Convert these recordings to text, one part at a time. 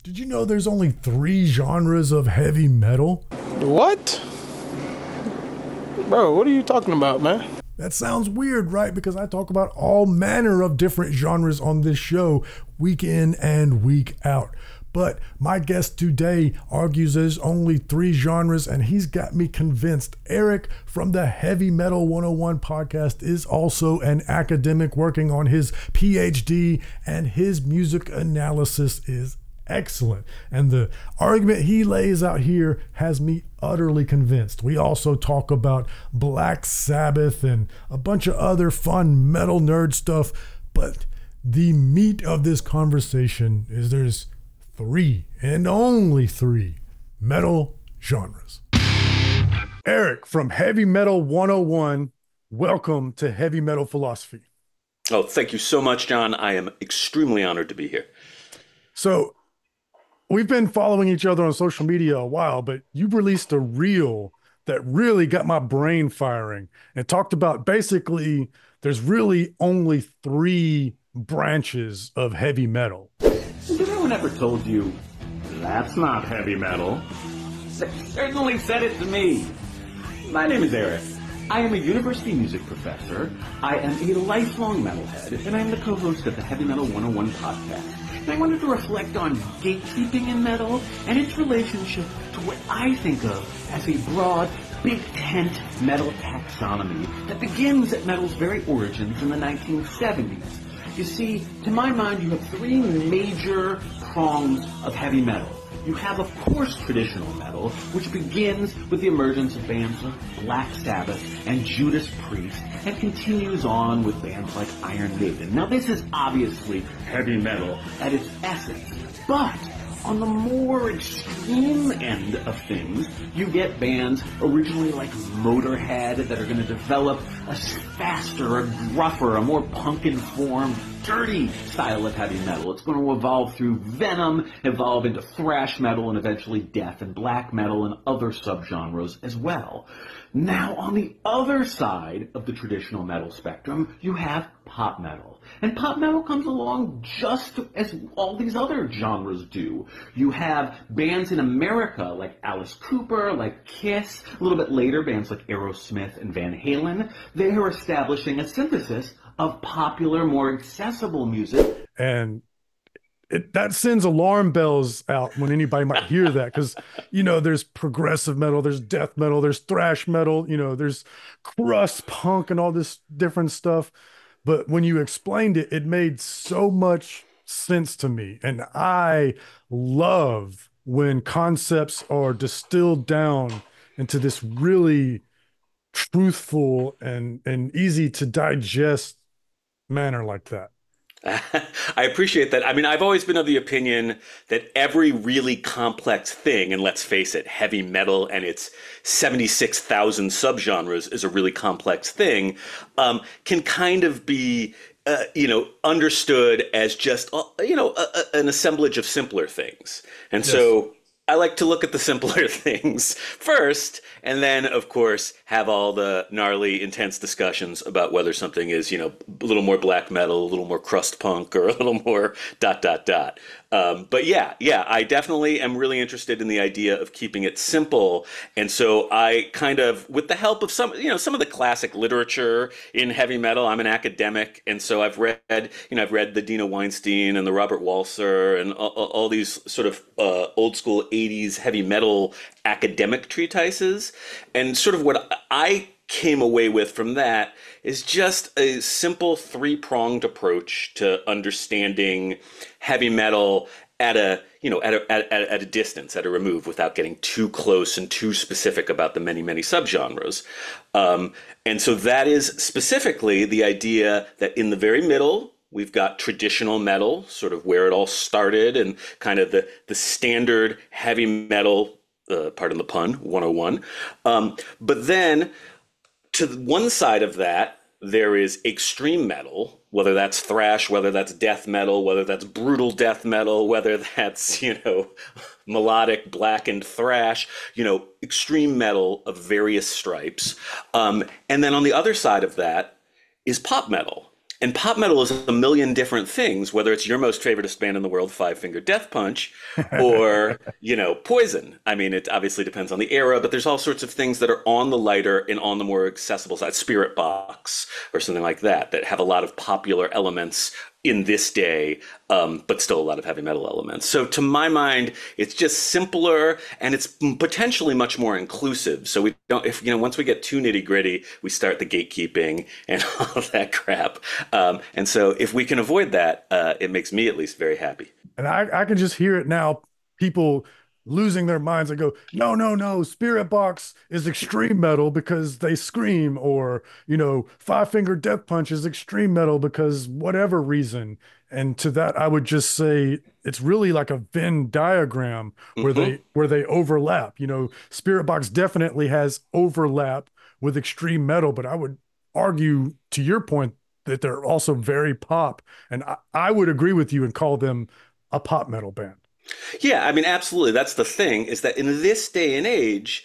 Did you know there's only 3 genres of heavy metal? What? Bro, what are you talking about, man? That sounds weird, right? Because I talk about all manner of different genres on this show, week in and week out. But my guest today argues there's only 3 genres, and he's got me convinced. Eric from the Heavy Metal 101 podcast is also an academic working on his PhD, and his music analysis is excellent. And the argument he lays out here has me utterly convinced. We also talk about Black Sabbath and a bunch of other fun metal nerd stuff. But the meat of this conversation is there's 3 and only 3 metal genres. Eric from Heavy Metal 101, welcome to Heavy Metal Philosophy. Oh, thank you so much, John. I am extremely honored to be here. So, we've been following each other on social media a while, but you released a reel that really got my brain firing and talked about basically there's really only 3 branches of heavy metal. Has anyone ever told you that's not heavy metal? They certainly said it to me. My name is Eric. I am a university music professor. I am a lifelong metalhead, and I'm the co-host of the Heavy Metal 101 podcast. And I wanted to reflect on gatekeeping in metal and its relationship to what I think of as a broad, big tent metal taxonomy that begins at metal's very origins in the 1970s. You see, to my mind, you have 3 major prongs of heavy metal. You have, of course, traditional metal, which begins with the emergence of bands like Black Sabbath and Judas Priest, and continues on with bands like Iron Maiden. Now, this is obviously heavy metal at its essence, but on the more extreme end of things, you get bands originally like Motorhead that are going to develop a faster, a gruffer, a more punk-informed, dirty style of heavy metal. It's going to evolve through Venom, evolve into thrash metal, and eventually death and black metal and other subgenres as well. Now, on the other side of the traditional metal spectrum, you have pop metal. And pop metal comes along just as all these other genres do. You have bands in America like Alice Cooper, like Kiss, a little bit later bands like Aerosmith and Van Halen. They are establishing a synthesis of popular, more accessible music. And that sends alarm bells out when anybody might hear that, because, you know, there's progressive metal, there's death metal, there's thrash metal, you know, there's crust punk and all this different stuff. But when you explained it, it made so much sense to me. And I love when concepts are distilled down into this really truthful and easy to digest manner like that. I appreciate that. I mean, I've always been of the opinion that every really complex thing, and let's face it, heavy metal and its 76,000 subgenres is a really complex thing, can kind of be, understood as just, an assemblage of simpler things. And Yes. So I like to look at the simpler things first, and then, of course, have all the gnarly, intense discussions about whether something is, a little more black metal, a little more crust punk, or a little more ... But yeah, I definitely am really interested in the idea of keeping it simple. And so I kind of, with the help of some of the classic literature in heavy metal, I'm an academic. And so I've read the Dina Weinstein and the Robert Walser and all these sort of old school 80s heavy metal academic treatises. And sort of what I came away with from that is just a simple 3-pronged approach to understanding heavy metal at a distance, at a remove, without getting too close and too specific about the many, many subgenres. And so that is specifically the idea that in the very middle, we've got traditional metal, sort of where it all started, and kind of the standard heavy metal, pardon the pun, 101. But then to one side of that, there is extreme metal, whether that's thrash, whether that's death metal, whether that's brutal death metal, whether that's, melodic blackened thrash, extreme metal of various stripes. And then on the other side of that is pop metal. And pop metal is a million different things, whether it's your most favorite band in the world, Five Finger Death Punch, or, Poison. I mean, it obviously depends on the era, but there's all sorts of things that are on the lighter and on the more accessible side, Spirit Box or something like that, that have a lot of popular elements in this day, but still a lot of heavy metal elements. So to my mind, it's just simpler and it's potentially much more inclusive. So we don't, if once we get too nitty gritty, we start the gatekeeping and all that crap. And so if we can avoid that, it makes me at least very happy. And I can just hear it now. People losing their minds and go, no, no, no, Spirit Box is extreme metal because they scream, or, Five Finger Death Punch is extreme metal because whatever reason. And to that, I would just say it's really like a Venn diagram where they overlap. Spirit Box definitely has overlap with extreme metal, but I would argue, to your point, that they're also very pop. And I would agree with you and call them a pop metal band. Yeah, I mean, absolutely. That's the thing, is that in this day and age,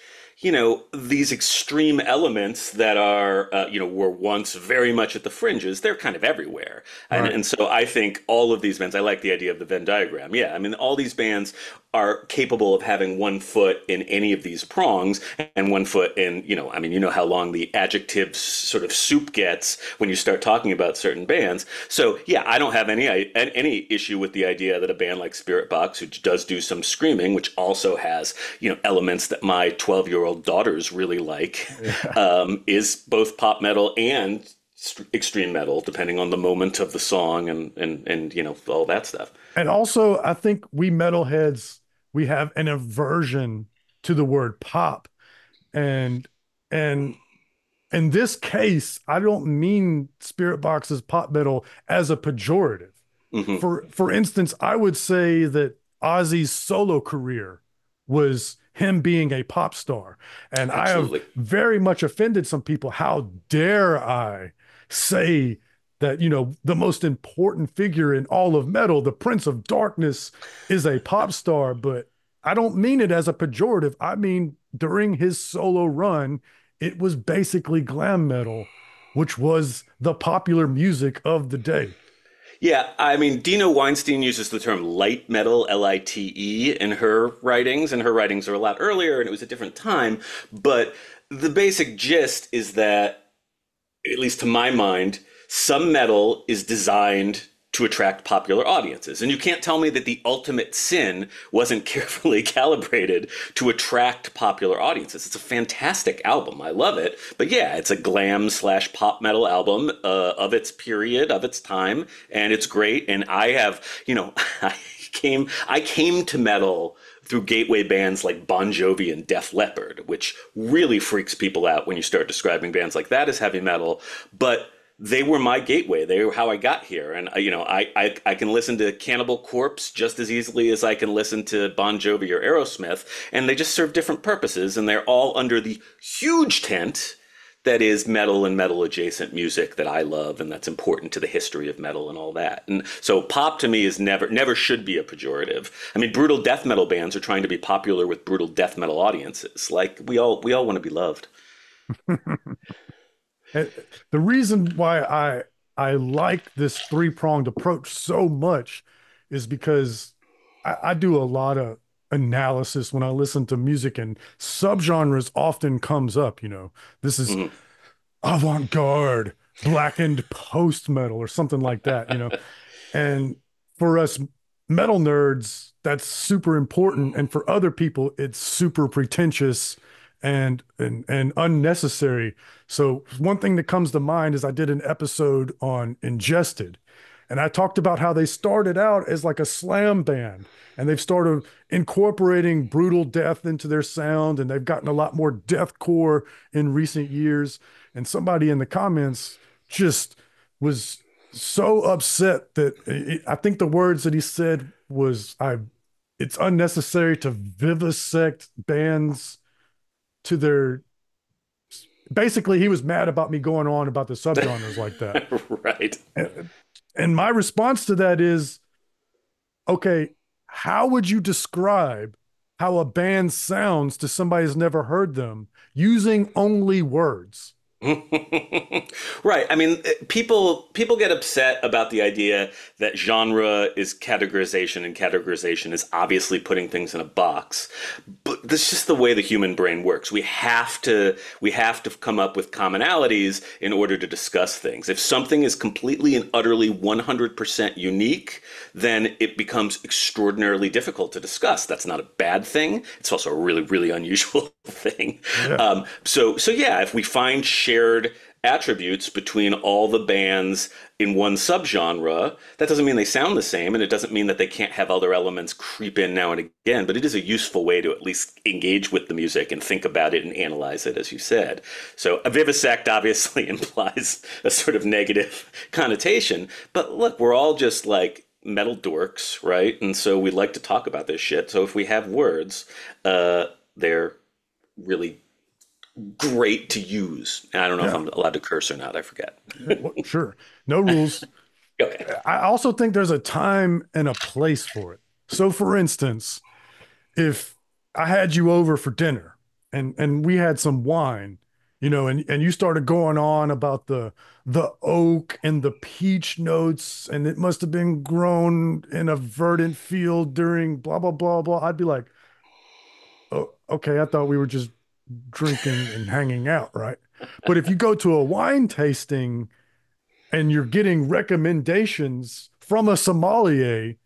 these extreme elements that are, were once very much at the fringes, they're kind of everywhere. Right. And so I think all of these bands, I like the idea of the Venn diagram. Yeah, I mean, all these bands are capable of having one foot in any of these prongs and one foot in, how long the adjective sort of soup gets when you start talking about certain bands. So yeah, I don't have any issue with the idea that a band like Spirit Box, who does do some screaming, which also has, elements that my 12-year-old daughters really like, is both pop metal and extreme metal, depending on the moment of the song and all that stuff. And also, I think we metalheads, we have an aversion to the word pop. And in this case, I don't mean Spirit Box's pop metal as a pejorative. Mm-hmm. For instance, I would say that Ozzy's solo career was him being a pop star. And Absolutely. I have very much offended some people. How dare I say that, the most important figure in all of metal, the Prince of Darkness, is a pop star. But I don't mean it as a pejorative. I mean, during his solo run, it was basically glam metal, which was the popular music of the day. Yeah, I mean, Dina Weinstein uses the term light metal, Lite, in her writings, and her writings are a lot earlier, and it was a different time. But the basic gist is that, at least to my mind, some metal is designed to attract popular audiences. And you can't tell me that the ultimate sin wasn't carefully calibrated to attract popular audiences. It's a fantastic album. I love it. But yeah, it's a glam/pop metal album of its period, of its time. And it's great. And I have, I came to metal through gateway bands like Bon Jovi and Def Leppard, which really freaks people out when you start describing bands like that as heavy metal. But they were my gateway. They were how I got here. And, I can listen to Cannibal Corpse just as easily as I can listen to Bon Jovi or Aerosmith. And they just serve different purposes. And they're all under the huge tent that is metal and metal adjacent music that I love. And that's important to the history of metal and all that. And so pop to me is never should be a pejorative. I mean, brutal death metal bands are trying to be popular with brutal death metal audiences. Like we all want to be loved. The reason why I like this three-pronged approach so much is because I do a lot of analysis when I listen to music, and subgenres often comes up. This is avant-garde, blackened post-metal or something like that, and for us metal nerds, that's super important. And for other people, it's super pretentious and unnecessary. So one thing that comes to mind is I did an episode on Ingested, and I talked about how they started out as like a slam band, and they've started incorporating brutal death into their sound, and they've gotten a lot more deathcore in recent years. And somebody in the comments just was so upset that I think the words that he said was, it's unnecessary to vivisect bands to their, basically he was mad about me going on about the subgenres like that. Right. And my response to that is, okay, how would you describe how a band sounds to somebody who's never heard them using only words? Right. I mean, people get upset about the idea that genre is categorization, and categorization is obviously putting things in a box. But that's just the way the human brain works. We have to come up with commonalities in order to discuss things. If something is completely and utterly 100% unique, then it becomes extraordinarily difficult to discuss. That's not a bad thing. It's also a really, really unusual thing. Yeah. So yeah, if we find shared attributes between all the bands in one subgenre, that doesn't mean they sound the same, and it doesn't mean that they can't have other elements creep in now and again, but it is a useful way to at least engage with the music and think about it and analyze it, as you said. So a vivisect obviously implies a sort of negative connotation, but look, we're all just like metal dorks, right? And so we like to talk about this shit. So if we have words, they're really great to use. And I don't know if I'm allowed to curse or not. I forget. Well, sure. No rules. Okay. I also think there's a time and a place for it. So for instance, if I had you over for dinner and we had some wine, and you started going on about the oak and the peach notes, and it must have been grown in a verdant field during blah blah blah blah, I'd be like, oh, okay, I thought we were just drinking and hanging out, right? But if you go to a wine tasting and you're getting recommendations from a sommelier and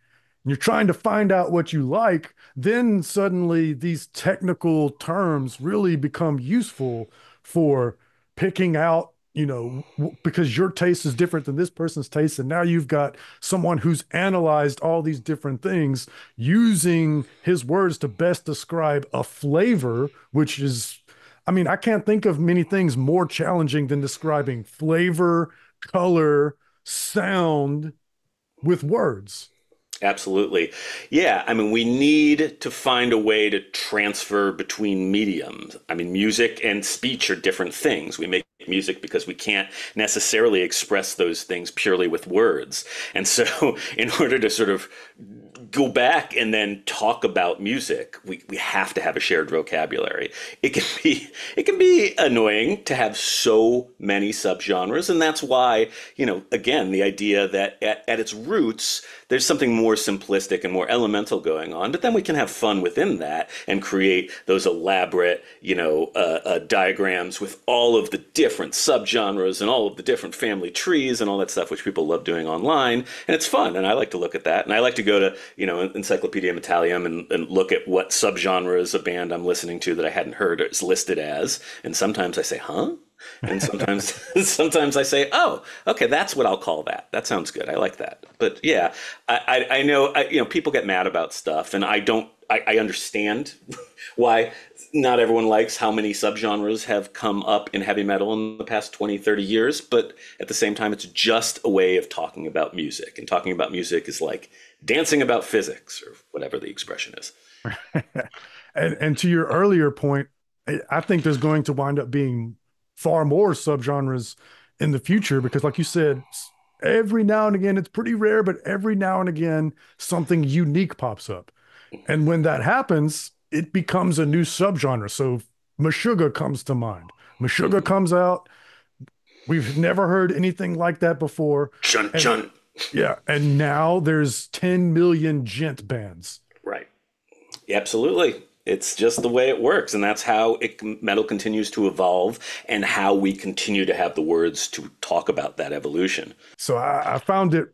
you're trying to find out what you like, then suddenly these technical terms really become useful for picking out, because your taste is different than this person's taste. And now you've got someone who's analyzed all these different things using his words to best describe a flavor, which is, I mean, I can't think of many things more challenging than describing flavor, color, sound with words. Absolutely. Yeah. I mean, we need to find a way to transfer between mediums. I mean, music and speech are different things. We make music because we can't necessarily express those things purely with words. And so in order to sort of go back and then talk about music, we have to have a shared vocabulary. It can be annoying to have so many subgenres, and that's why, again, the idea that at its roots there's something more simplistic and more elemental going on, but then we can have fun within that and create those elaborate, diagrams with all of the different subgenres and all of the different family trees and all that stuff, which people love doing online. And it's fun, and I like to look at that. And I like to go to, Encyclopedia Metalium and look at what subgenres a band I'm listening to that I hadn't heard is listed as. And sometimes I say, huh? And sometimes I say, oh, okay, that's what I'll call that. That sounds good. I like that. But yeah, I know, people get mad about stuff, and I understand why not everyone likes how many subgenres have come up in heavy metal in the past 20, 30 years. But at the same time, it's just a way of talking about music, and talking about music is like dancing about physics, or whatever the expression is. And to your earlier point, I think there's going to wind up being far more subgenres in the future, because like you said, every now and again, it's pretty rare, but every now and again, something unique pops up. And when that happens, it becomes a new subgenre. So Meshuggah comes to mind. Meshuggah comes out. We've never heard anything like that before. Chun chun. Yeah. And now there's 10 million gent bands. Right. Absolutely. It's just the way it works, and that's how metal continues to evolve, and how we continue to have the words to talk about that evolution. So I found it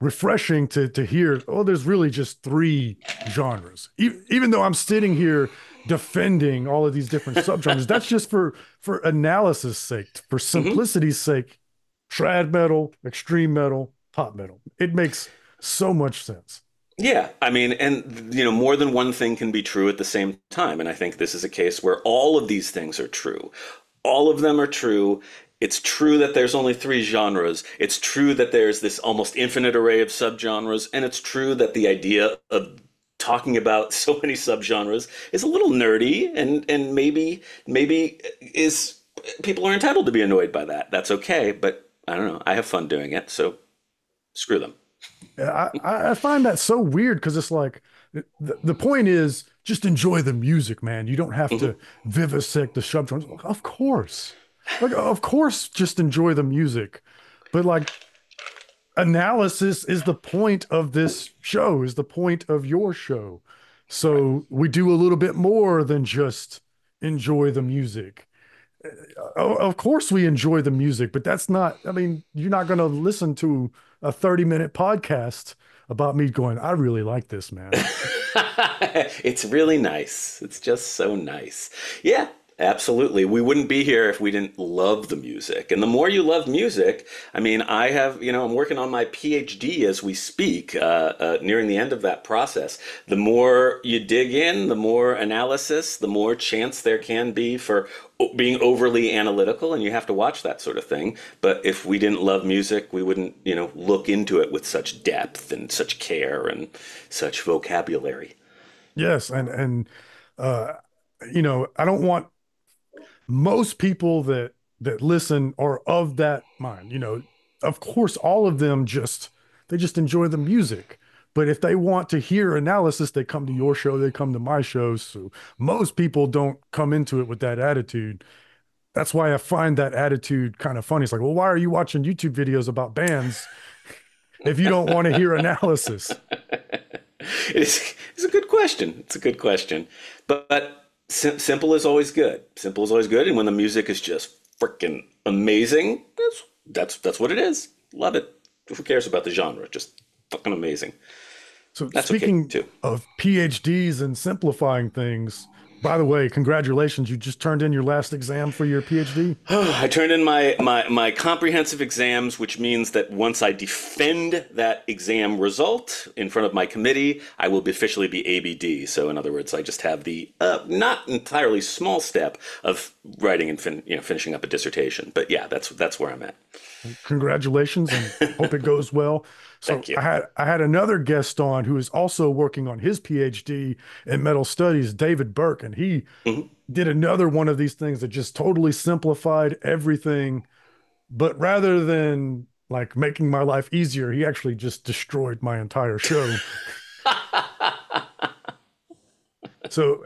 refreshing to hear, oh, there's really just three genres. Even though I'm sitting here defending all of these different subgenres, that's just for analysis sake, for simplicity's sake. Trad metal, extreme metal, pop metal. It makes so much sense. Yeah, I mean, and more than one thing can be true at the same time. And I think this is a case where all of these things are true. All of them are true. It's true that there's only three genres. It's true that there's this almost infinite array of subgenres. And it's true that the idea of talking about so many subgenres is a little nerdy, and maybe is people are entitled to be annoyed by that. That's okay. But I don't know. I have fun doing it. So screw them. I find that so weird, because it's like the point is just enjoy the music, man. You don't have to vivisect the subgenres. Of course. Like, of course, just enjoy the music, but like analysis is the point of this show, is the point of your show. Right. So we do a little bit more than just enjoy the music. Of course we enjoy the music, but that's not, I mean, you're not going to listen to a 30-minute podcast about me going, I really like this, man. It's really nice. It's just so nice. Yeah, absolutely. We wouldn't be here if we didn't love the music. And the more you love music, I mean, I have, I'm working on my PhD as we speak, nearing the end of that process. The more you dig in, the more analysis, the more chance there can be for being overly analytical, and you have to watch that sort of thing. But if we didn't love music, we wouldn't, look into it with such depth and such care and such vocabulary. Yes. Uh, I don't want most people that listen are of that mind. Of course, all of them they just enjoy the music. But if they want to hear analysis, they come to your show, they come to my shows. So most people don't come into it with that attitude. That's why I find that attitude kind of funny. It's like, well, why are you watching YouTube videos about bands if you don't want to hear analysis? It's a good question. It's a good question. But simple is always good. Simple is always good. And when the music is just freaking amazing, that's what it is. Love it. Who cares about the genre? Just fucking amazing. So That's okay speaking too. of PhDs and simplifying things, by the way, congratulations. You just turned in your last exam for your PhD. I turned in my comprehensive exams, which means that once I defend that exam result in front of my committee, I will officially be ABD. So in other words, I just have the not entirely small step of writing and finishing up a dissertation. But yeah, that's where I'm at. Congratulations and hope it goes well. So Thank you. I had another guest on who is also working on his PhD in metal studies, David Burke, and he Mhm. did another one of these things that just totally simplified everything. But rather than like making my life easier, he actually just destroyed my entire show. So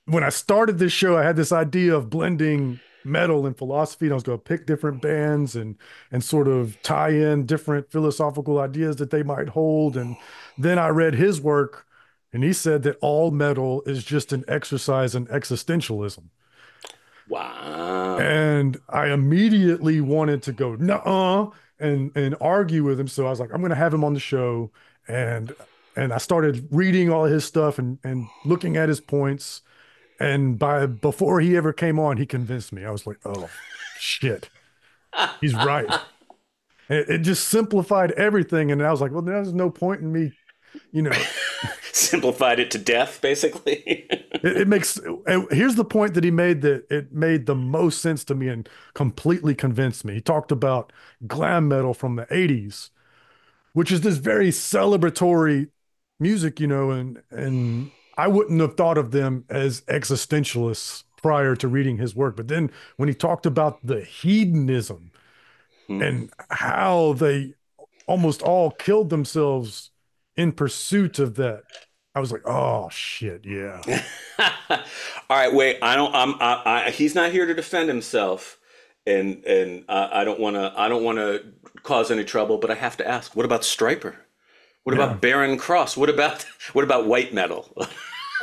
when I started this show, I had this idea of blending metal and philosophy, and I was going to pick different bands and sort of tie in different philosophical ideas that they might hold. And then I read his work, and he said that all metal is just an exercise in existentialism. Wow. And I immediately wanted to go, nuh-uh, and argue with him. So I was like, I'm going to have him on the show. And and I started reading all of his stuff and looking at his points. And before he ever came on, he convinced me. I was like, oh shit, he's right. It just simplified everything. And I was like, well, there's no point in me, you know, Simplified it to death, basically. it makes, here's the point that he made that it made the most sense to me and completely convinced me. He talked about glam metal from the 80s, which is this very celebratory music, and I wouldn't have thought of them as existentialists prior to reading his work. But then when he talked about the hedonism Hmm. and how they almost all killed themselves in pursuit of that, I was like, oh shit, yeah. All right, wait. I don't. He's not here to defend himself, and I don't want to. I don't want to cause any trouble. But I have to ask. What about Striper? What Yeah. about Baron Cross? What about white metal?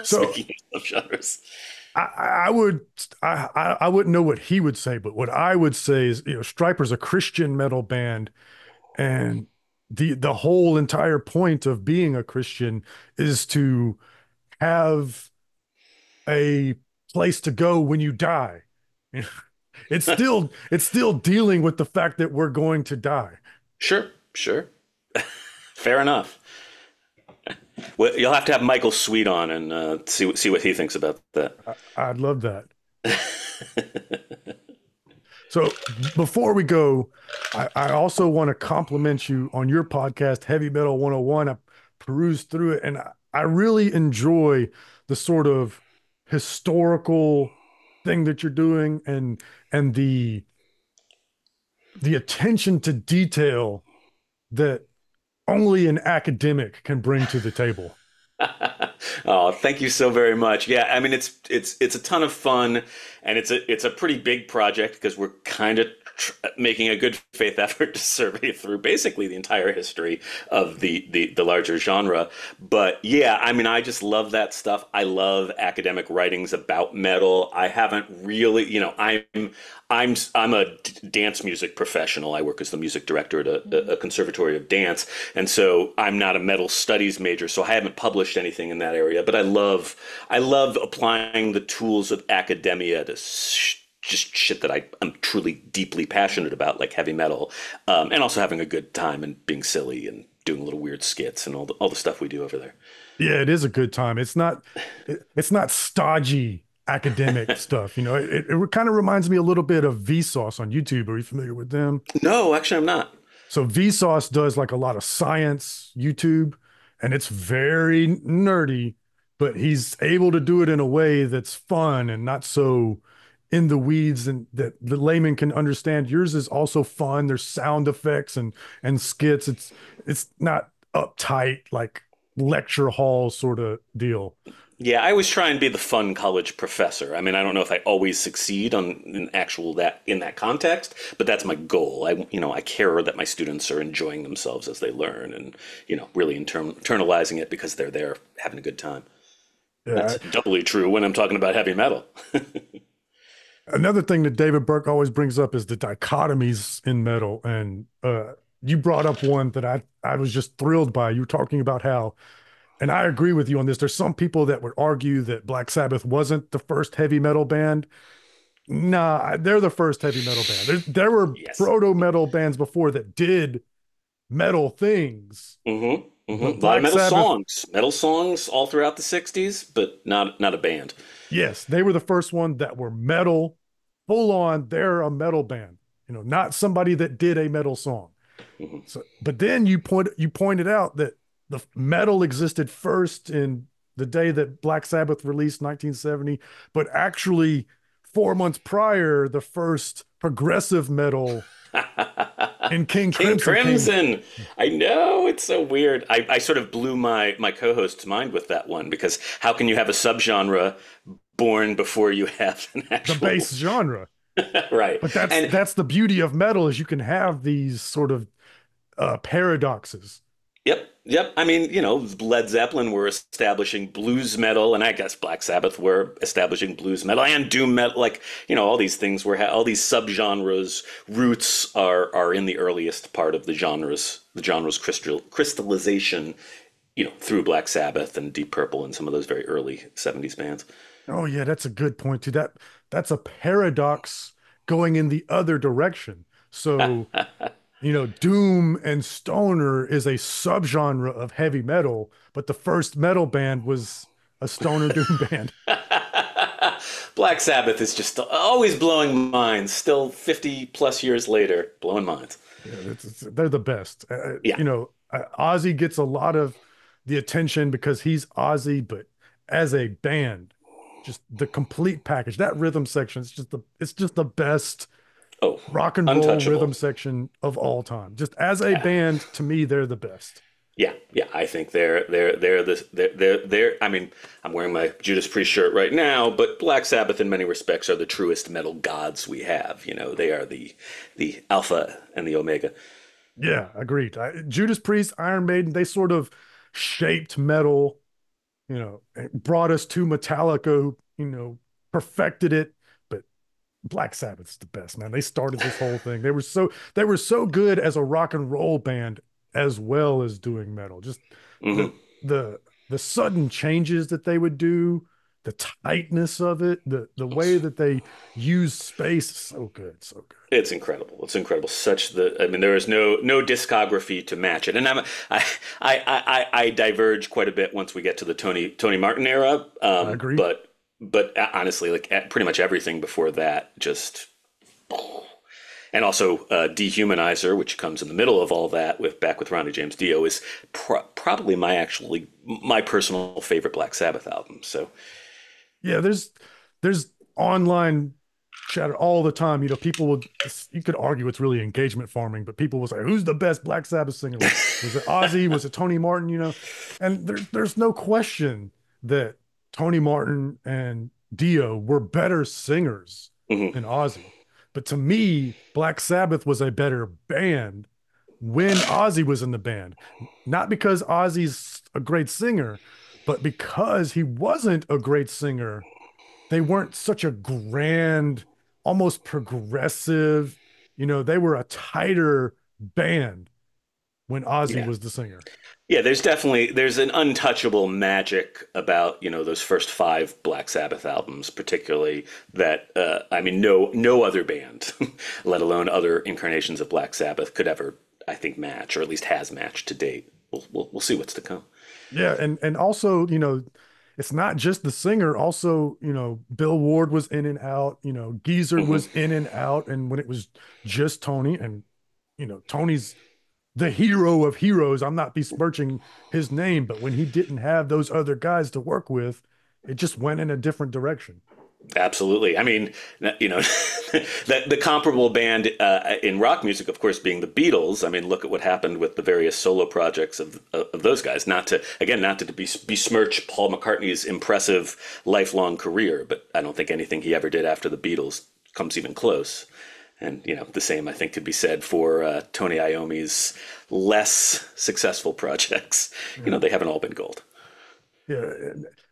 So Speaking of genres. I would I wouldn't know what he would say, but what I would say is, Stryper's a Christian metal band, and the whole entire point of being a Christian is to have a place to go when you die. It's still dealing with the fact that we're going to die. Sure, sure. Fair enough. Well, you'll have to have Michael Sweet on and see what he thinks about that. I'd love that. So before we go, I also want to compliment you on your podcast, Heavy Metal 101. I perused through it and I really enjoy the sort of historical thing that you're doing and the attention to detail that only an academic can bring to the table. Oh, thank you so very much. Yeah, I mean it's a ton of fun, and it's a pretty big project because we're kind of making a good faith effort to survey through basically the entire history of the larger genre. But yeah, I mean I just love that stuff. I love academic writings about metal. I haven't really, I'm a dance music professional. I work as the music director at a conservatory of dance, and so I'm not a metal studies major, so I haven't published anything in that area. But I love applying the tools of academia to just shit that I'm truly deeply passionate about, like heavy metal, and also having a good time and being silly and doing little weird skits and all the stuff we do over there. Yeah, it is a good time. It's not stodgy academic stuff. It kind of reminds me a little bit of Vsauce on YouTube. Are you familiar with them? No, actually, I'm not. So Vsauce does like a lot of science YouTube, and it's very nerdy, but he's able to do it in a way that's fun and not so in the weeds and that the layman can understand. Yours is also fun. There's sound effects and skits. It's not uptight like lecture hall sort of deal. Yeah, I always try and be the fun college professor. I mean, I don't know if I always succeed in that context, but that's my goal. I care that my students are enjoying themselves as they learn, and really internalizing it because they're there having a good time. Yeah. That's doubly true when I'm talking about heavy metal. Another thing that David Burke always brings up is the dichotomies in metal. And you brought up one that I was just thrilled by. You were talking about how, and I agree with you on this, there's some people that would argue that Black Sabbath wasn't the first heavy metal band. Nah, they're the first heavy metal band. There were Yes. proto metal bands before that did metal things. Mm-hmm. Mm-hmm. But A lot of Black Sabbath, metal songs all throughout the '60s, but not a band. yes, they were the first one that were metal, full on. They're a metal band, not somebody that did a metal song. Mm-hmm. So, but then you pointed out that the metal existed first in the day that Black Sabbath released 1970, but actually 4 months prior, the first progressive metal in King King Crimson. Crimson. I know, it's so weird. I sort of blew my co-host's mind with that one because how can you have a subgenre born before you have an The actual base genre. right? But And that's the beauty of metal is you can have these sort of paradoxes. yep, yep. I mean, Led Zeppelin were establishing blues metal, and I guess Black Sabbath were establishing blues metal and doom metal. Like, all these things all these subgenres roots are in the earliest part of the genre's crystallization. Through Black Sabbath and Deep Purple and some of those very early '70s bands. Oh yeah, that's a good point too. That's a paradox going in the other direction. So, doom and stoner is a subgenre of heavy metal, but the first metal band was a stoner doom band. Black Sabbath is just always blowing minds. Still 50 plus years later, blowing minds. Yeah, they're the best. Yeah. Ozzy gets a lot of the attention because he's Ozzy, but as a band, just the complete package, that rhythm section, it's just the best Oh, rock and roll untouchable. rhythm section of all time. Just as a band, to me, they're the best. Yeah, yeah. I think they're. I mean, I'm wearing my Judas Priest shirt right now, but Black Sabbath, in many respects, are the truest metal gods we have. They are the alpha and the omega. Yeah, agreed. Judas Priest, Iron Maiden, they sort of shaped metal, and brought us to Metallica, who, perfected it. But Black Sabbath's the best, man. They started this whole thing. They were so good as a rock and roll band as well as doing metal. Just Hmm. the sudden changes that they would do, the tightness of it, the way that they use space, so good, so good. It's incredible. It's incredible. I mean, there is no discography to match it. And I diverge quite a bit once we get to the Tony Martin era. I agree. But honestly, like pretty much everything before that, just and also Dehumanizer, which comes in the middle of all that back with Ronnie James Dio, is probably my personal favorite Black Sabbath album. So Yeah, there's online chatted all the time. You know, people would, you could argue it's really engagement farming, but people would say, who's the best Black Sabbath singer? Was it Ozzy? Was it Tony Martin? You know, and there's no question that Tony Martin and Dio were better singers than Ozzy. But to me, Black Sabbath was a better band when Ozzy was in the band. Not because Ozzy's a great singer, but because he wasn't a great singer. They weren't such a grand, almost progressive, you know, they were a tighter band when Ozzy was the singer. Yeah, there's an untouchable magic about, you know, those first 5 Black Sabbath albums, particularly that I mean, no other band, let alone other incarnations of Black Sabbath, could ever, I think, match, or at least has matched to date. We'll see what's to come. Yeah, and also, you know, it's not just the singer. Also, you know, Bill Ward was in and out. You know, Geezer was in and out, and when it was just Tony, and you know, Tony's the hero of heroes. I'm not besmirching his name, but when he didn't have those other guys to work with, it just went in a different direction. Absolutely. I mean, you know, the comparable band in rock music, of course, being the Beatles. I mean, look at what happened with the various solo projects of those guys. Not to besmirch Paul McCartney's impressive lifelong career, but I don't think anything he ever did after the Beatles comes even close. And, you know, the same, I think, could be said for Tony Iommi's less successful projects. You know, they haven't all been gold. Yeah.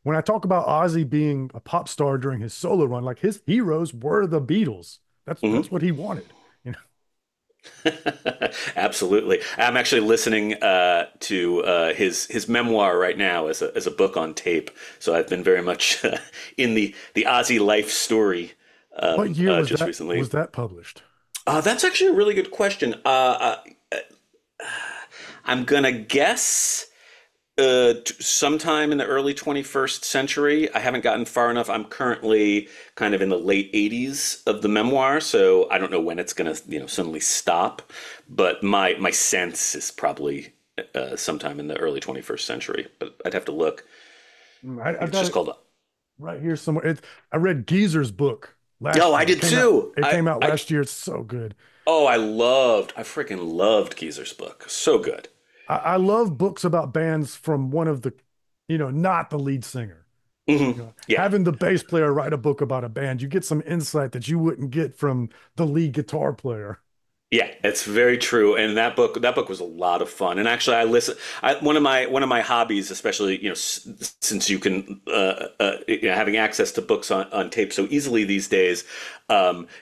When I talk about Ozzy being a pop star during his solo run, like his heroes were the Beatles. That's what he wanted, you know. Absolutely. I'm actually listening to his memoir right now as a book on tape. So I've been very much in the Ozzy life story. What year was just that, recently. was that published? That's actually a really good question. I'm gonna guess sometime in the early 21st century. I haven't gotten far enough. I'm currently kind of in the late 80s of the memoir, so I don't know when it's gonna, you know, suddenly stop. But my sense is probably sometime in the early 21st century. But I'd have to look. It's just called right here somewhere. I read Geezer's book. I did too. It came out last year. It's so good. Oh, I freaking loved Geezer's book. So good. I love books about bands from one of the, you know, not the lead singer. You know, having the bass player write a book about a band, you get some insight that you wouldn't get from the lead guitar player. Yeah, it's very true. And that book was a lot of fun. And actually, one of my hobbies, especially, you know, since you can having access to books on tape so easily these days,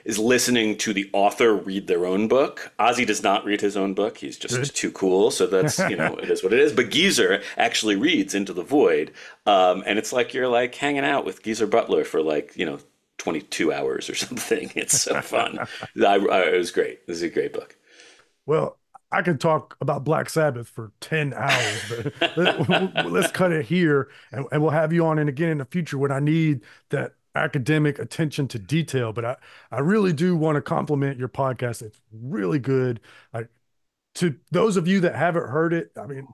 is listening to the author read their own book. Ozzy does not read his own book; he's just too cool. So that's, you know, it is what it is. But Geezer actually reads Into the Void, and it's like you're like hanging out with Geezer Butler for, like, you know, 22 hours or something. It's so fun. It was great. This is a great book. Well, I could talk about Black Sabbath for 10 hours, but let's cut it here, and we'll have you on and again in the future when I need that academic attention to detail. But I really do want to compliment your podcast. It's really good. To those of you that haven't heard it, I mean,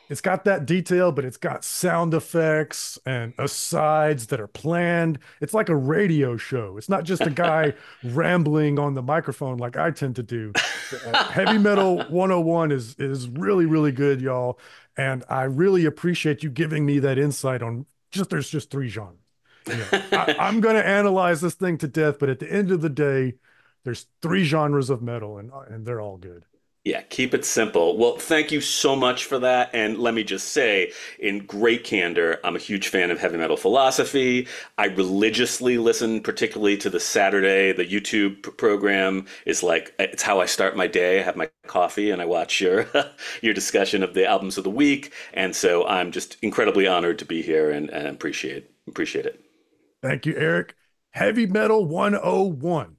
it's got that detail, but it's got sound effects and asides that are planned. It's like a radio show. It's not just a guy rambling on the microphone like I tend to do. Heavy Metal 101 is really, really good, y'all. And I really appreciate you giving me that insight on there's just 3 genres. You know, I'm going to analyze this thing to death, but at the end of the day, there's 3 genres of metal, and they're all good. Yeah, keep it simple. Well, thank you so much for that. And let me just say, in great candor, I'm a huge fan of Heavy Metal Philosophy. I religiously listen, particularly to the YouTube program. It's how I start my day. I have my coffee and I watch your discussion of the albums of the week. And so I'm just incredibly honored to be here and appreciate it. Thank you, Eric. Heavy Metal 101.